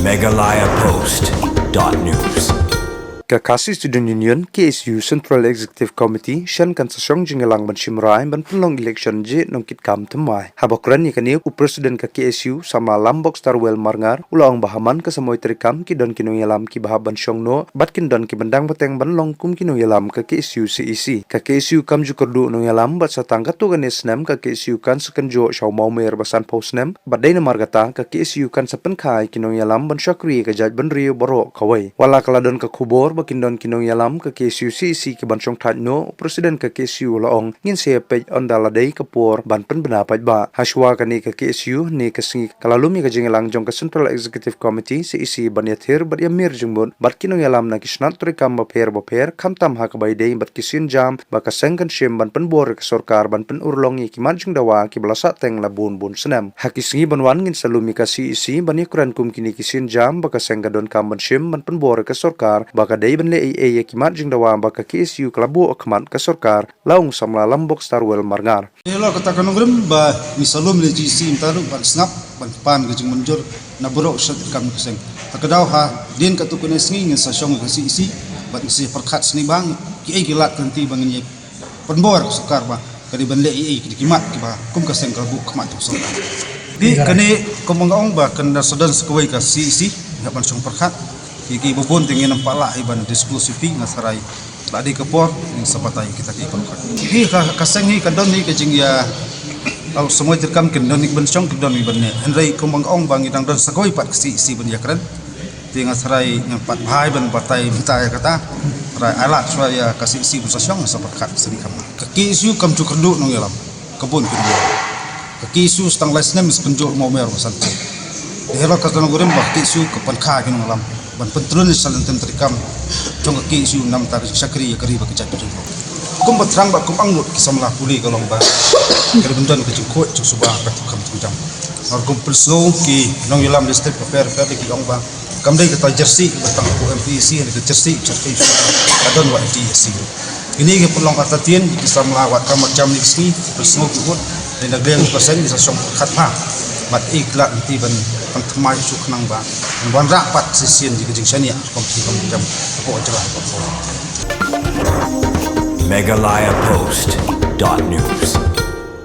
megalayapost.news Kakasi Student Union KSU Central Executive Committee Shan kan sasong jingalang ban shimrai ban penlong election je nongkit kam temai habokran ni kani Presiden ka KSU sama lambok Starwell Marngar ulang bahaman ke semoy terikam ki don kinong yalam ki bahaban syongno batkin don ki bendang bateng ban longkum kinong yalam ka KSU CEC ka KSU kam jukerdu nong yalam bat satang katu kan esnem ka KSU kan sekenjo shaw mau mer basan posnem badai na margata ka KSU kan sepen khai kinong yalam ban syakri ka jaj ban rio boro kawai wala kaladon ka kubor bakindon kinong yalam ke KSU CEC ke bansong tatno Presiden ke KSU laong ngin sepej ondala day kapor ban pen benapat ba haswa kani ke KSU ni kesingi kalalumi ke jingelang jong ke Central Executive Committee CEC banyathir bat yamir jungbon bat kinong yalam na kisnat trikam baper kamtam ha kabay day bat kisin jam baka sengkan shim ban pen bor ke sorkar ban pen urlongi ki manjung dawa ki balasa teng la bun senam hakisingi banwan ngin salumi ke CEC banyakran kum kini kisin jam baka senggadon kam ban shim ban pen bor ke sorkar baka day ban le AA kimat jing dawa baka KSU kelabu akmat ke sorkar laung samla lambok Starwell Marngar. Elo kata kanongrim ba misalum le GC taru ban snap ban pan ke jing munjur na bro sat kam keseng. Takadaw ha din katu kune singi ngin sa syong ke CC ban si perkat sini bang ki ai gilat kanti bang ni penbor sorkar ba kadi ban le AA ki kimat ki ba kum keseng kelabu akmat tu sorkar. Di kene komongong ba kan sadan sekawai ka CC ya ban syong perkat Kiki bubun tingin ng pala iban diskusipi nga saray ladi kapor ng sabatay kita kikon kan. Kiki kasengi kadon ni kajing ya au semoy terkam kendon ni bensyong kendon ni benne. Henry kumangong bangi dang don sagoy pat si ben yakren. Tinga saray ng pat bahay ban batay mitay kata. Ray alat swaya kasi si busasyong sabatkat sini kam. Kaki isu kam cukerdu nong yalam. Kebun kedua. Kaki isu stang lesnem spenjol mau mer masan. Dihelo katano gurim bakti isu kapan kha kinong alam. Ban pentrun salan terikam jong ke isu nam tar sakri ya kari ba kejat jong kum batrang ba kum anglut kisamlah puli kalong ba kari bendan ke jengko jong subah ka kam tunjang or kum pelso ki nong yalam district paper ki ong ba kam dai kata jersey batang ku MPC ni ke jersey jersey adon wa DSC ini ke pelong atatien kisamlah wat kam macam ni ski pelso ku dan dagleng persen bisa syong khatma mat iklat nanti ban temai su kenang ba ban rapat sesian di kejing sania kompeti jam ko cerah ko megalayapost.news